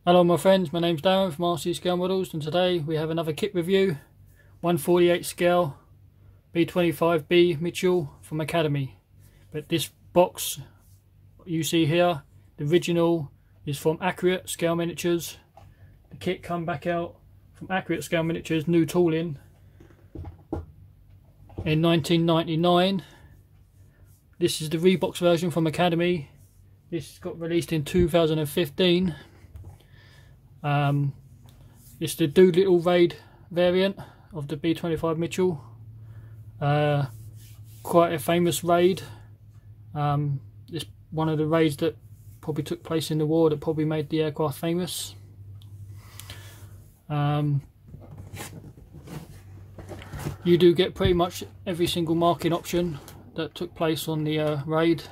Hello my friends, my name's Darren from RC Scale Models, and today we have another kit review. 1/48 scale B-25B Mitchell from Academy. But this box you see here, the original is from Accurate Scale Miniatures. The kit come back out from Accurate Scale Miniatures, new tooling, in 1999. This is the Rebox version from Academy. This got released in 2015. It's the Doolittle Raid variant of the B-25 Mitchell. Quite a famous raid. It's one of the raids that probably took place in the war that probably made the aircraft famous. You do get pretty much every single marking option that took place on the raid.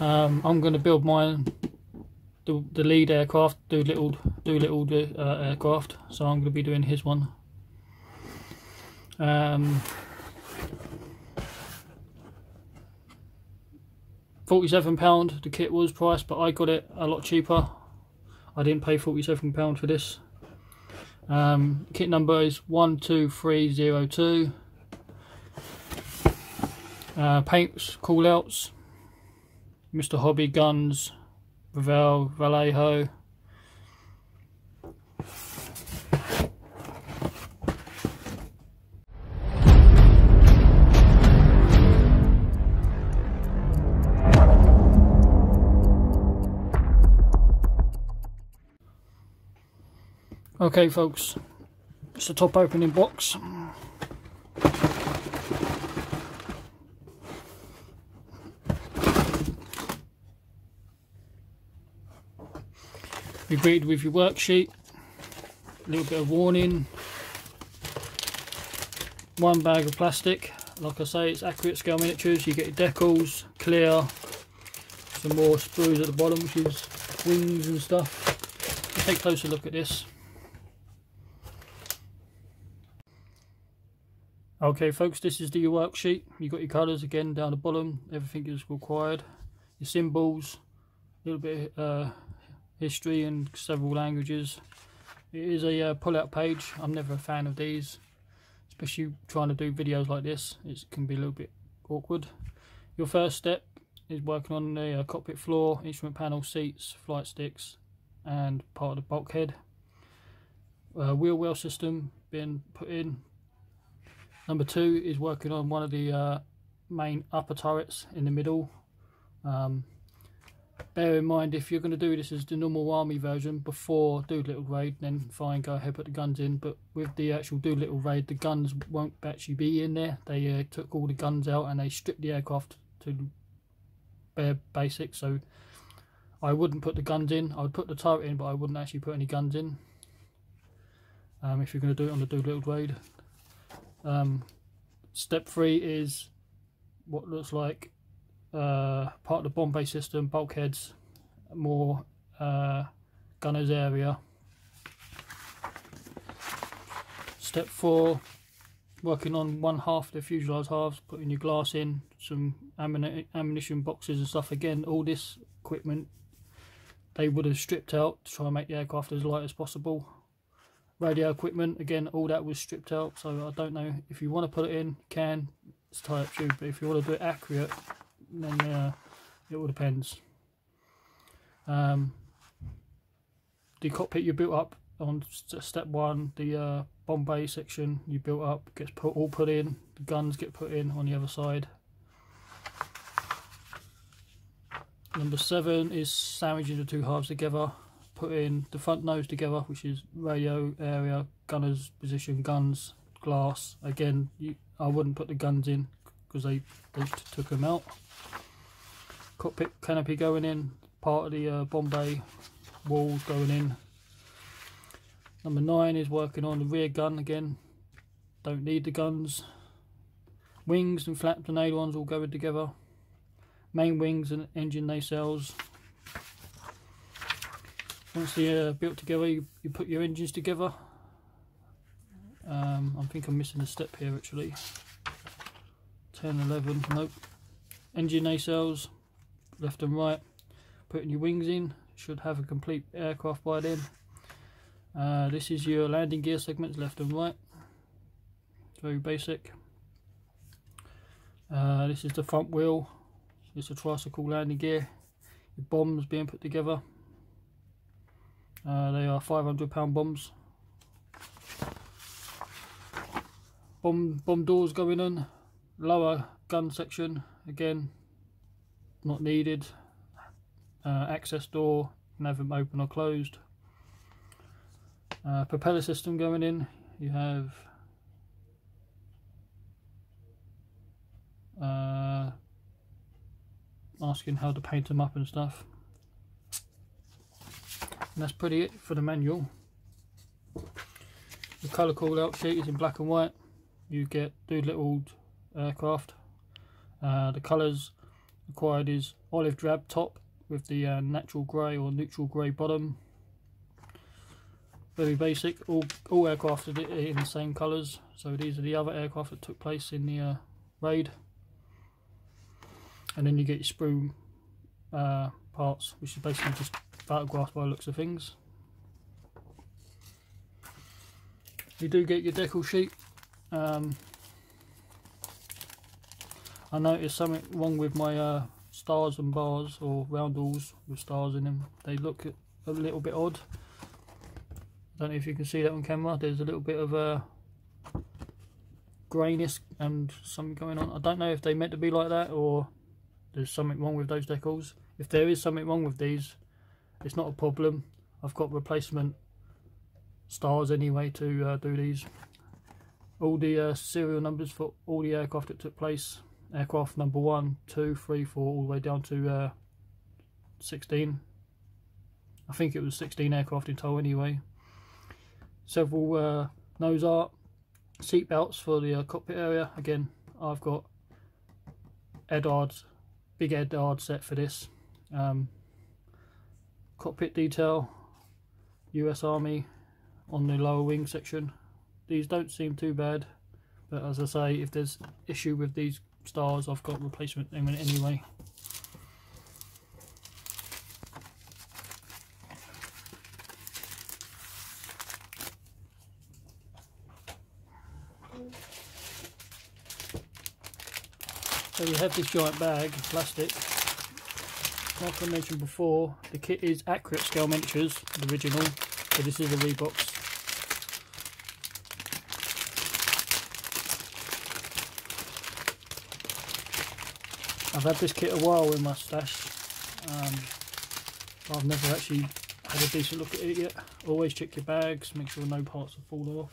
I'm going to build mine, the lead aircraft, Doolittle aircraft, so I'm going to be doing his one. £47 the kit was priced, but I got it a lot cheaper. I didn't pay £47 for this. Kit number is 12302. Paints, callouts: Mr. Hobby Guns, Ravel, Vallejo. Okay folks, it's the top opening box. Be greeted with your worksheet, a little bit of warning, one bag of plastic. Like I say, it's Accurate Scale Miniatures. You get your decals, clear, some more sprues at the bottom, which is wings and stuff. Let's take a closer look at this. Okay folks, this is the worksheet. You got your colours again down the bottom, everything is required. Your symbols, a little bit history and several languages. It is a pull-out page. I'm never a fan of these, especially trying to do videos like this. It can be a little bit awkward. Your first step is working on the cockpit floor, instrument panel, seats, flight sticks, and part of the bulkhead. Wheel well system being put in. Number 2 is working on one of the main upper turrets in the middle. Bear in mind, if you're going to do this as the normal army version before Doolittle Raid, then fine, go ahead, put the guns in. But with the actual Doolittle Raid, the guns won't actually be in there. They took all the guns out and they stripped the aircraft to bare basics. So I wouldn't put the guns in. I would put the turret in, but I wouldn't actually put any guns in. If you're going to do it on the Doolittle Raid. Step 3 is what looks like part of the bomb bay system, bulkheads, more gunner's area. Step 4, working on one half of the fuselage halves, putting your glass in, some ammunition boxes and stuff. Again, all this equipment they would have stripped out to try and make the aircraft as light as possible. Radio equipment, again, all that was stripped out, so I don't know if you want to put it in, you can, it's entirely up to you, but if you want to do it accurate, then it all depends. The cockpit you built up on step 1, the bomb bay section you built up gets all put in, the guns get put in on the other side. Number 7 is sandwiching the two halves together. Put in the front nose together, which is radio area, gunner's position, guns, glass. Again, I wouldn't put the guns in because they took them out. Cockpit canopy going in, part of the bomb bay walls going in. Number 9 is working on the rear gun. Again, don't need the guns. Wings and flaps and ailerons all going together. Main wings and engine nacelles. Once they're built together, you put your engines together. I think I'm missing a step here actually. 10, 11, nope. Engine nacelles, left and right. putting your wings in. Should have a complete aircraft by then. This is your landing gear segments, left and right. Very basic. This is the front wheel. It's a tricycle landing gear. The bombs being put together. They are 500-pound bombs. Bomb doors going on. Lower gun section, again, not needed. Access door, you can have them open or closed. Propeller system going in. You have asking how to paint them up and stuff. And that's pretty it for the manual. The colour call out sheet is in black and white. You get Doolittle aircraft. The colours required is olive drab top with the natural grey or neutral grey bottom. Very basic. All aircraft are in the same colours. So these are the other aircraft that took place in the raid. And then you get your sprue parts, which is basically just photographed by the looks of things. You do get your decal sheet. I noticed something wrong with my stars and bars, or roundels with stars in them. They look a little bit odd. I don't know if you can see that on camera. There's a little bit of greyness and something going on. I don't know if they meant to be like that or there's something wrong with those decals. If there is something wrong with these, it's not a problem. I've got replacement stars anyway to do these. All the serial numbers for all the aircraft that took place. Aircraft number 1, 2, 3, 4, all the way down to 16. I think it was 16 aircraft in total anyway. Several nose art, seat belts for the cockpit area. Again, I've got Edards, big Edard set for this. Cockpit detail, US Army on the lower wing section. These don't seem too bad, but as I say, if there's issue with these stars, I've got replacement anyway. So we have this giant bag of plastic. Like I mentioned before, the kit is accurate scale miniatures, the original, so this is a rebox. I've had this kit a while in my stash. I've never actually had a decent look at it yet. Always check your bags, make sure no parts have fallen off.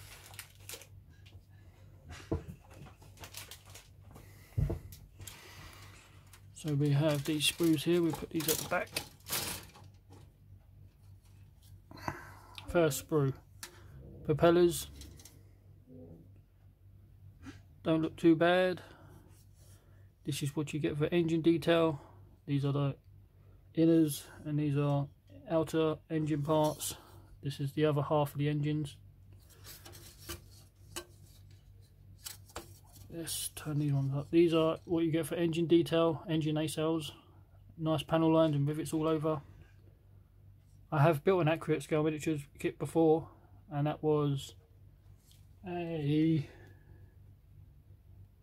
So we have these sprues here, we put these at the back. First sprue, propellers, don't look too bad. This is what you get for engine detail. These are the inners and these are outer engine parts. This is the other half of the engines. Let's turn these ones up. These are what you get for engine detail, engine nacelles. Nice panel lines and rivets all over. I have built an accurate scale miniatures kit before, and that was a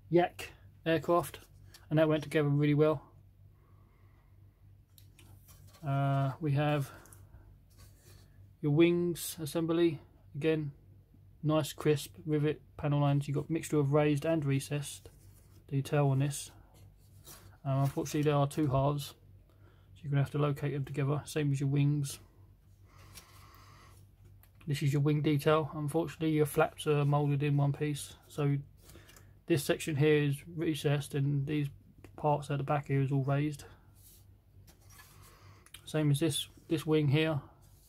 Yak aircraft, and that went together really well. We have your wings assembly, again nice crisp rivet panel lines. You've got mixture of raised and recessed detail on this. Unfortunately there are two halves, so you're going to have to locate them together, same as your wings. This is your wing detail. Unfortunately your flaps are moulded in one piece, so this section here is recessed and these parts at the back here is all raised. Same as this wing here,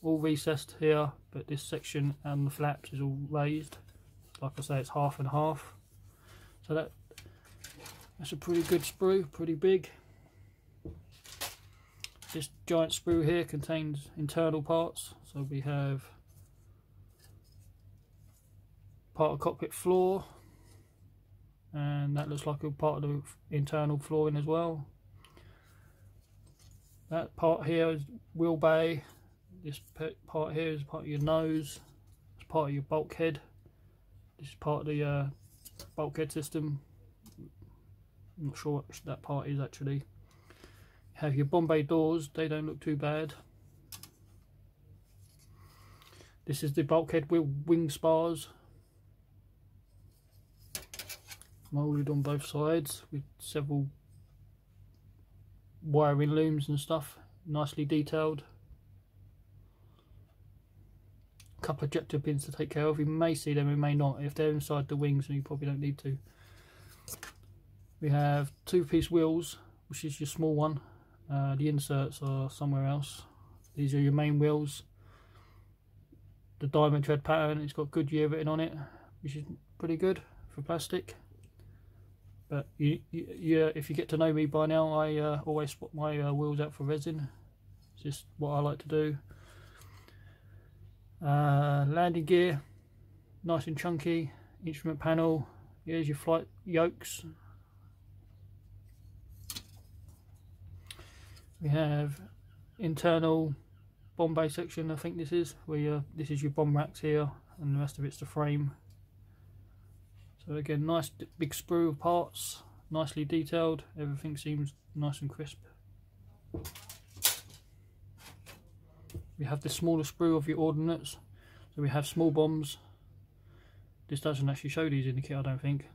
all recessed here, but this section and the flaps is all raised. Like I say, it's half and half. So that's a pretty good sprue, pretty big. This giant sprue here contains internal parts. So we have part of cockpit floor, and that looks like a part of the internal flooring as well. That part here is wheel bay. This part here is part of your nose. It's part of your bulkhead. This is part of the bulkhead system. I'm not sure what that part is actually. You have your Bombay doors. They don't look too bad. This is the bulkhead wing spars, moulded on both sides with several wiring looms and stuff, nicely detailed. A couple of ejector pins to take care of. You may see them, you may not. If they're inside the wings, then you probably don't need to. We have two-piece wheels, which is your small one. The inserts are somewhere else. These are your main wheels. The diamond tread pattern, it's got Goodyear written on it, which is pretty good for plastic. But if you get to know me by now, I always swap my wheels out for resin. It's just what I like to do. Landing gear, nice and chunky. Instrument panel. Here's your flight yokes. We have internal bomb bay section, I think this is, where this is your bomb racks here, and the rest of it's the frame. So again, nice big sprue of parts, nicely detailed. Everything seems nice and crisp. We have the smaller sprue of your ordnance. So we have small bombs. This doesn't actually show these in the kit, I don't think.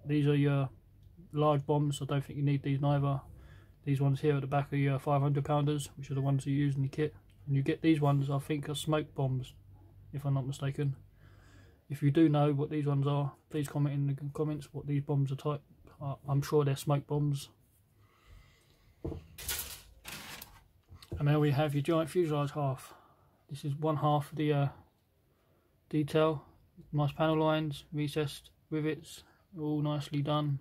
These are your large bombs. I don't think you need these neither. These ones here at the back are your 500 pounders, which are the ones you use in the kit. And you get these ones, I think, are smoke bombs, if I'm not mistaken. If you do know what these ones are, please comment in the comments what these bombs are type. I'm sure they're smoke bombs. And now we have your giant fuselage half. This is one half of the detail. Nice panel lines, recessed rivets, all nicely done.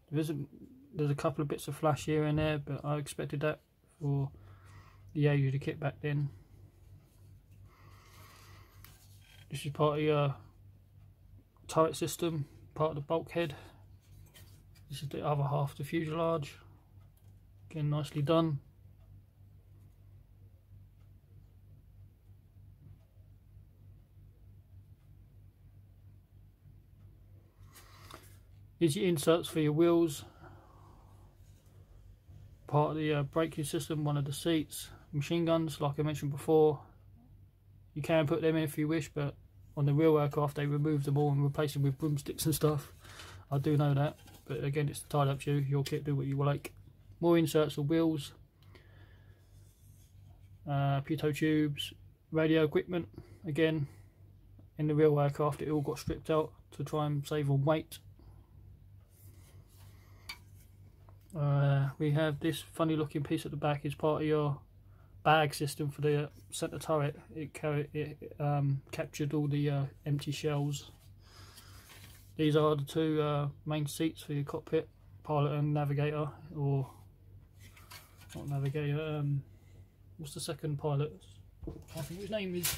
There's a couple of bits of flash here and there, but I expected that for the age of the kit back then. This is part of your turret system, part of the bulkhead. This is the other half of the fuselage. Again, nicely done. These are your inserts for your wheels. Part of the braking system, one of the seats. Machine guns, like I mentioned before. You can put them in if you wish, but on the real aircraft they remove them all and replace them with broomsticks and stuff. I do know that, but again, it's entirely up to you. Your kit, do what you like. More inserts for wheels. Pitot tubes, radio equipment. Again, in the real aircraft it all got stripped out to try and save on weight. We have this funny looking piece at the back. Is part of your bag system for the centre turret. It captured all the empty shells. These are the two main seats for your cockpit, pilot and navigator, or not navigator. What's the second pilot? I can't think what his name is.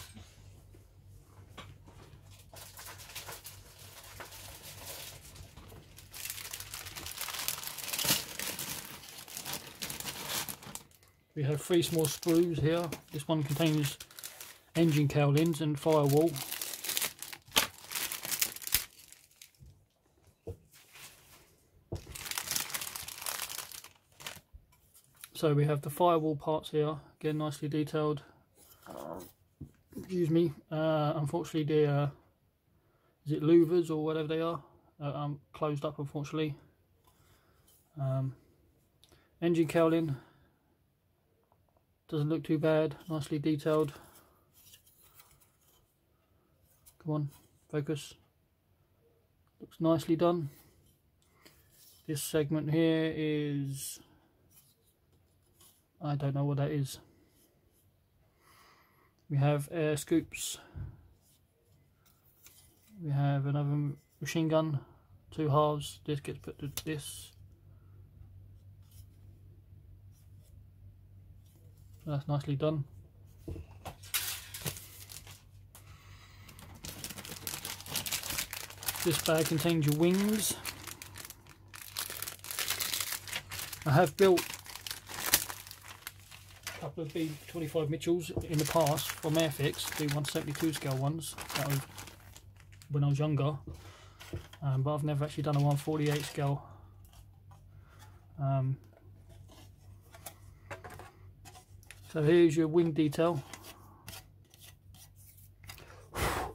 We have three small sprues here. This one contains engine cowlings and firewall. So we have the firewall parts here, again nicely detailed. Excuse me. Unfortunately, the is it louvers or whatever they are? Closed up, unfortunately. Engine cowling. Doesn't look too bad, nicely detailed. Come on, focus. Looks nicely done. This segment here is, I don't know what that is. We have air scoops. We have another machine gun, two halves. This gets put to this. That's nicely done. This bag contains your wings. I have built a couple of B-25 Mitchells in the past from Airfix, the 172 scale ones. That was when I was younger, but I've never actually done a 148 scale. So here's your wing detail. A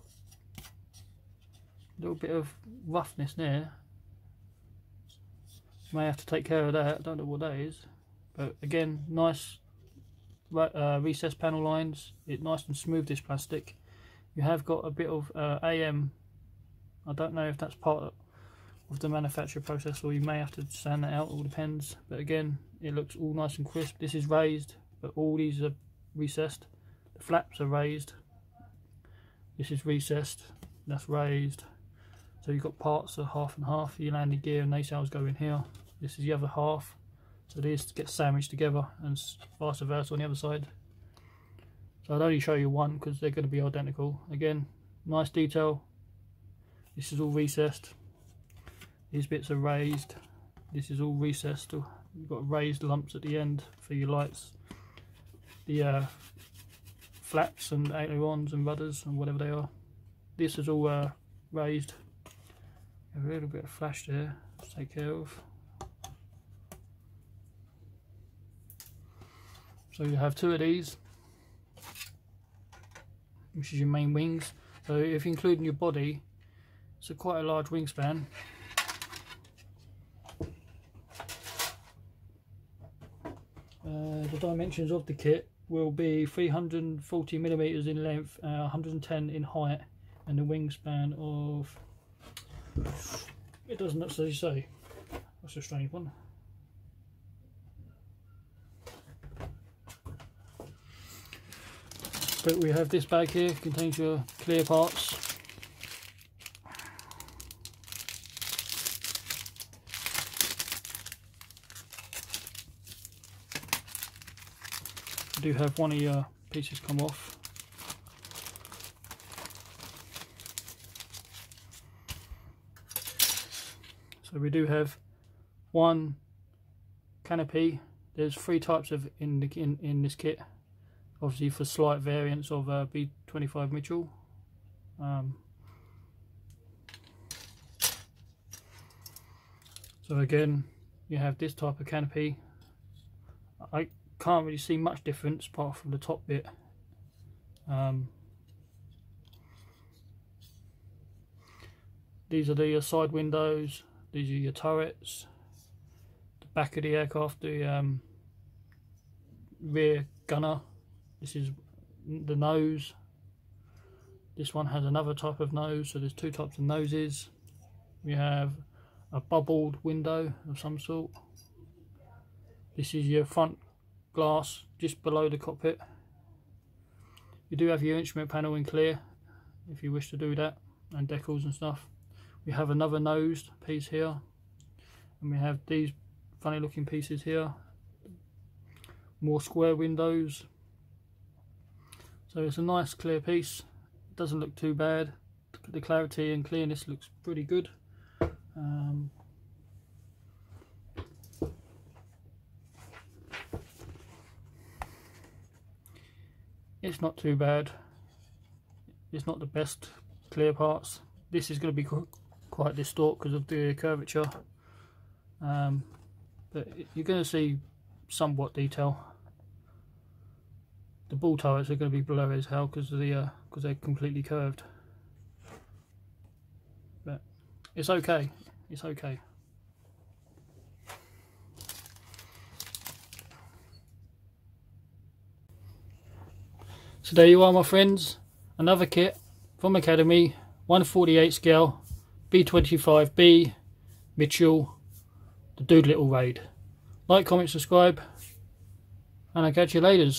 little bit of roughness there. May have to take care of that. I don't know what that is, but again, nice recessed panel lines. It's nice and smooth, this plastic. You have got a bit of AM. I don't know if that's part of the manufacture process, or you may have to sand that out. All depends. But again, it looks all nice and crisp. This is raised, but all these are recessed. The flaps are raised. This is recessed. That's raised. So you've got parts of half and half. Your landing gear and nacelles go in here. This is the other half. So these get sandwiched together, and vice versa on the other side. So I'd only show you one because they're going to be identical. Again, nice detail. This is all recessed. These bits are raised. This is all recessed. You've got raised lumps at the end for your lights. The flaps and ailerons and rudders and whatever they are. This is all raised. A little bit of flash there to take care of. So you have two of these, which is your main wings. So if you include in your body, it's quite a large wingspan. The dimensions of the kit will be 340mm in length, 110 in height, and a wingspan of, it doesn't actually say. That's a strange one. But we have this bag here, contains your clear parts. You do have one of your pieces come off. So we do have one canopy. There's three types of in this kit. Obviously for slight variants of B-25 Mitchell. So again, you have this type of canopy. I can't really see much difference apart from the top bit. These are the side windows. These are your turrets. The back of the aircraft, the rear gunner. This is the nose. This one has another type of nose, so there's two types of noses. We have a bubbled window of some sort. This is your front glass just below the cockpit. You do have your instrument panel in clear if you wish to do that, and decals and stuff. We have another nosed piece here, and we have these funny looking pieces here. More square windows. So it's a nice clear piece. It doesn't look too bad. The clarity and clearness looks pretty good. It's not too bad. It's not the best clear parts. This is going to be quite distorted because of the curvature. But you're going to see somewhat detail. The ball turrets are going to be blurry as hell because they're completely curved. But it's okay. It's okay. So there you are, my friends. Another kit from Academy, 148 scale, B-25B Mitchell, the Doolittle Raid. Like, comment, subscribe, and I'll catch you later.